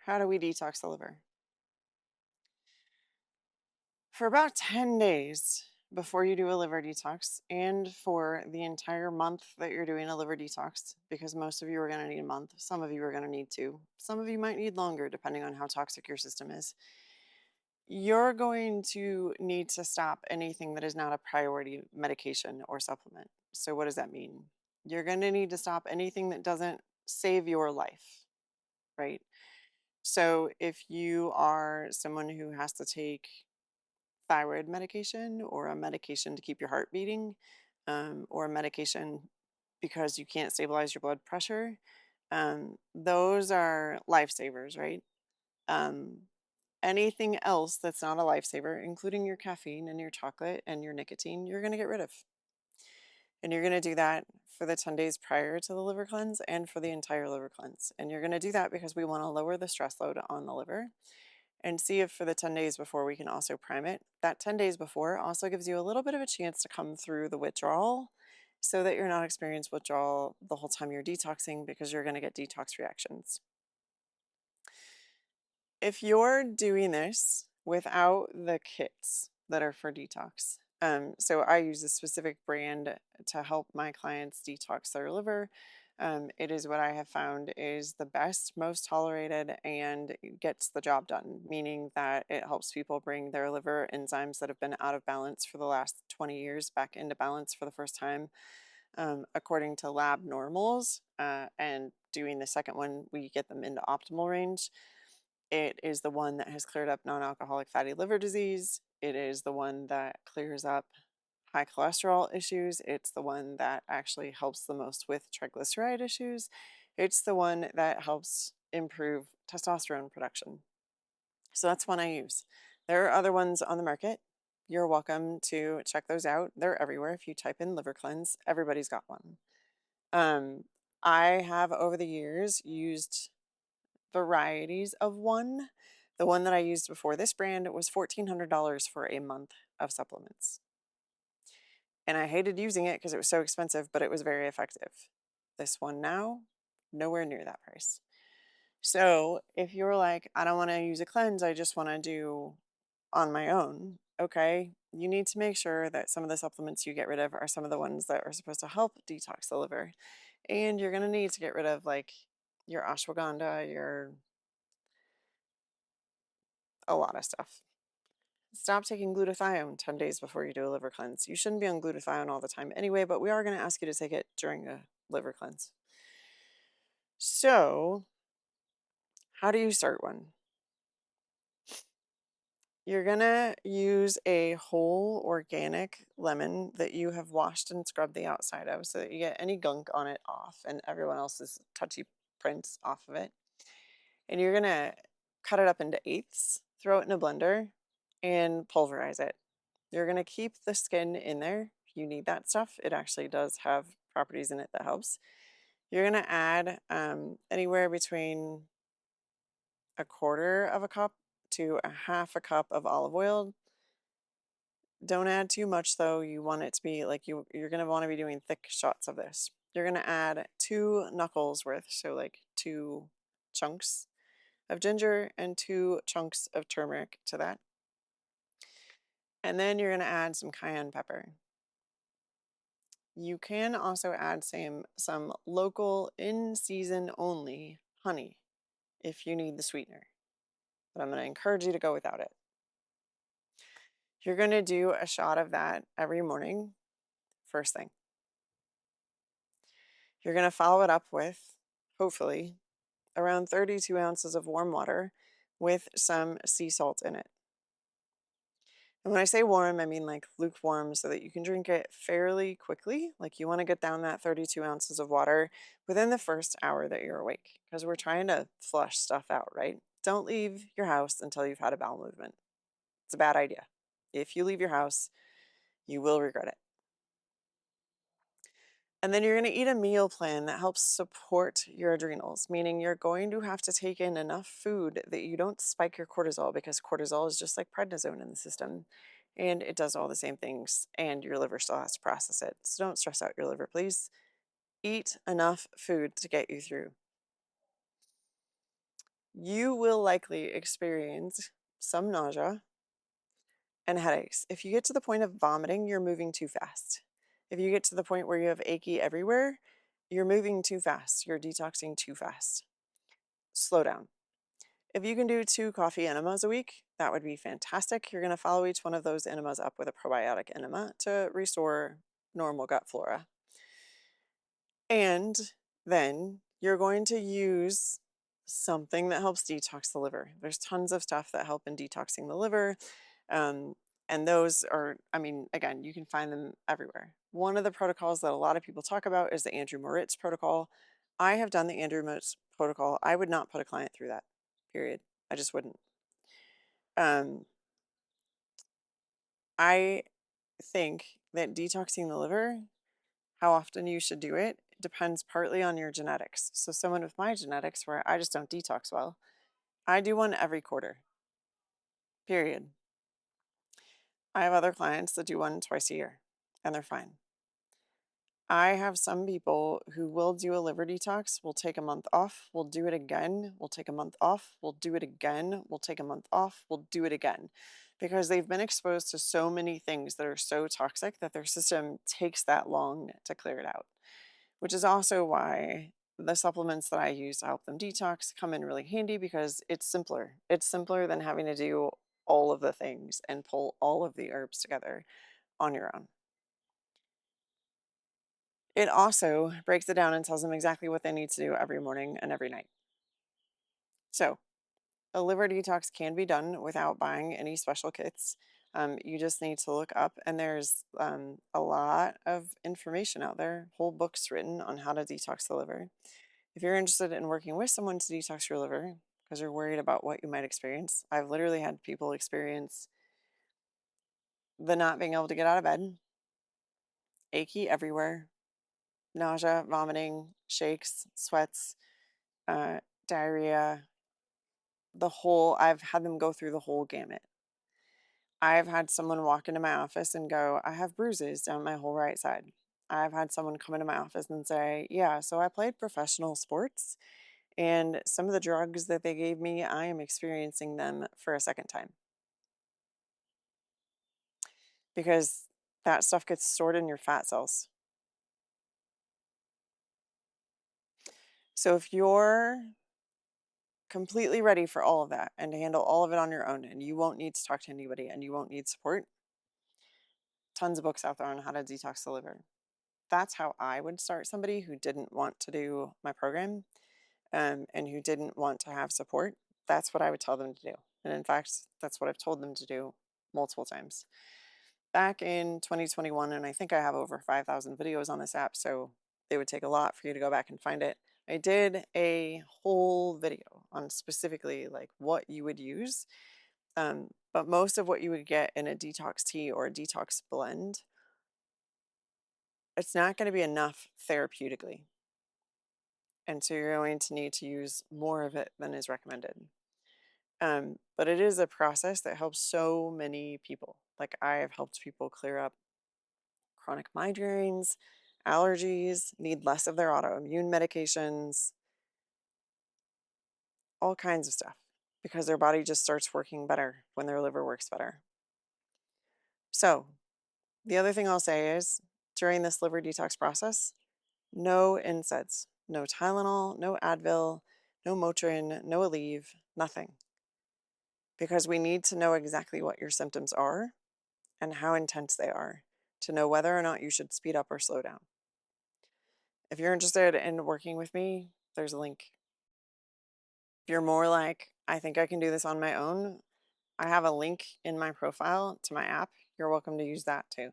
How do we detox the liver? For about 10 days before you do a liver detox, and for the entire month that you're doing a liver detox, because most of you are going to need a month, some of you are going to need two, some of you might need longer, depending on how toxic your system is. You're going to need to stop anything that is not a priority medication or supplement. So, what does that mean? You're going to need to stop anything that doesn't save your life, right? So, if you are someone who has to take thyroid medication or a medication to keep your heart beating, or a medication because you can't stabilize your blood pressure, those are lifesavers, right? Um, Anything else that's not a lifesaver, including your caffeine and your chocolate and your nicotine, you're going to get rid of. And you're going to do that for the 10 days prior to the liver cleanse and for the entire liver cleanse. And you're going to do that because we want to lower the stress load on the liver and see if for the 10 days before we can also prime it. That 10 days before also gives you a little bit of a chance to come through the withdrawal so that you're not experiencing withdrawal the whole time you're detoxing because you're going to get detox reactions. If you're doing this without the kits that are for detox, so I use a specific brand to help my clients detox their liver. It is what I have found is the best, most tolerated, and gets the job done, meaning that it helps people bring their liver enzymes that have been out of balance for the last 20 years back into balance for the first time, according to lab normals. And doing the second one, we get them into optimal range. It is the one that has cleared up non-alcoholic fatty liver disease. It is the one that clears up high cholesterol issues. It's the one that actually helps the most with triglyceride issues. It's the one that helps improve testosterone production. So that's one I use. There are other ones on the market. You're welcome to check those out. They're everywhere. If you type in liver cleanse, everybody's got one. Um, I have over the years used varieties of one. The one that I used before this brand was $1,400 for a month of supplements. And I hated using it because it was so expensive, but it was very effective. This one now, nowhere near that price. So if you're like, I don't want to use a cleanse, I just want to do on my own, okay, you need to make sure that some of the supplements you get rid of are some of the ones that are supposed to help detox the liver. And you're going to need to get rid of like your ashwagandha, your a lot of stuff. Stop taking glutathione 10 days before you do a liver cleanse. You shouldn't be on glutathione all the time anyway, but we are going to ask you to take it during a liver cleanse. So, how do you start one? You're going to use a whole organic lemon that you have washed and scrubbed the outside of so that you get any gunk on it off and everyone else's touchy prints off of it. And you're going to cut it up into eighths, throw it in a blender, and pulverize it. You're going to keep the skin in there. You need that stuff. It actually does have properties in it that helps. You're going to add anywhere between a quarter of a cup to a half a cup of olive oil. Don't add too much though. You want it to be like you're going to want to be doing thick shots of this. You're going to add 2 knuckles worth, so like 2 chunks of ginger and 2 chunks of turmeric to that. And then you're going to add some cayenne pepper. You can also add some local in season only honey if you need the sweetener, but I'm going to encourage you to go without it. You're going to do a shot of that every morning, first thing. You're going to follow it up with, hopefully, around 32 ounces of warm water with some sea salt in it. And when I say warm, I mean like lukewarm so that you can drink it fairly quickly. Like you want to get down that 32 ounces of water within the first hour that you're awake because we're trying to flush stuff out, right? Don't leave your house until you've had a bowel movement. It's a bad idea. If you leave your house, you will regret it. And then you're going to eat a meal plan that helps support your adrenals, meaning you're going to have to take in enough food that you don't spike your cortisol because cortisol is just like prednisone in the system and it does all the same things and your liver still has to process it. So don't stress out your liver, please. Eat enough food to get you through. you will likely experience some nausea and headaches. If you get to the point of vomiting, you're moving too fast. If you get to the point where you have achy everywhere, you're moving too fast. You're detoxing too fast. Slow down. If you can do 2 coffee enemas a week, that would be fantastic. You're going to follow each one of those enemas up with a probiotic enema to restore normal gut flora. And then you're going to use something that helps detox the liver. There's tons of stuff that help in detoxing the liver. Um, and those are, I mean, again, you can find them everywhere. One of the protocols that a lot of people talk about is the Andrew Moritz protocol. I have done the Andrew Moritz protocol. I would not put a client through that, period. I just wouldn't. Um, I think that detoxing the liver, how often you should do it, depends partly on your genetics. So, someone with my genetics, where I just don't detox well, I do one every quarter, period. I have other clients that do one twice a year, and they're fine. I have some people who will do a liver detox, will take a month off, will do it again, will take a month off, will do it again, will take a month off, will do it again, because they've been exposed to so many things that are so toxic that their system takes that long to clear it out, which is also why the supplements that I use to help them detox come in really handy because it's simpler. It's simpler than having to do all of the things and pull all of the herbs together on your own. It also breaks it down and tells them exactly what they need to do every morning and every night. So, a liver detox can be done without buying any special kits. You just need to look up, and there's a lot of information out there, whole books written on how to detox the liver. If you're interested in working with someone to detox your liver because you're worried about what you might experience, I've literally had people experience the not being able to get out of bed, achy everywhere, nausea, vomiting, shakes, sweats, uh, diarrhea, I've had them go through the whole gamut. I've had someone walk into my office and go, I have bruises down my whole right side. I've had someone come into my office and say, yeah, so I played professional sports and some of the drugs that they gave me, I am experiencing them for a second time because that stuff gets stored in your fat cells. So if you're completely ready for all of that and to handle all of it on your own and you won't need to talk to anybody and you won't need support, tons of books out there on how to detox the liver. That's how I would start somebody who didn't want to do my program and who didn't want to have support. That's what I would tell them to do. And in fact, that's what I've told them to do multiple times. Back in 2021, and I think I have over 5,000 videos on this app, so it would take a lot for you to go back and find it. I did a whole video on specifically like what you would use. But most of what you would get in a detox tea or a detox blend, it's not going to be enough therapeutically. And so you're going to need to use more of it than is recommended. But it is a process that helps so many people. Like I have helped people clear up chronic migraines, allergies, need less of their autoimmune medications, all kinds of stuff because their body just starts working better when their liver works better. So, the other thing I'll say is during this liver detox process, no NSAIDs, no Tylenol, no Advil, no Motrin, no Aleve, nothing. Because we need to know exactly what your symptoms are and how intense they are to know whether or not you should speed up or slow down. If you're interested in working with me, there's a link. If you're more like, I think I can do this on my own, I have a link in my profile to my app. You're welcome to use that too.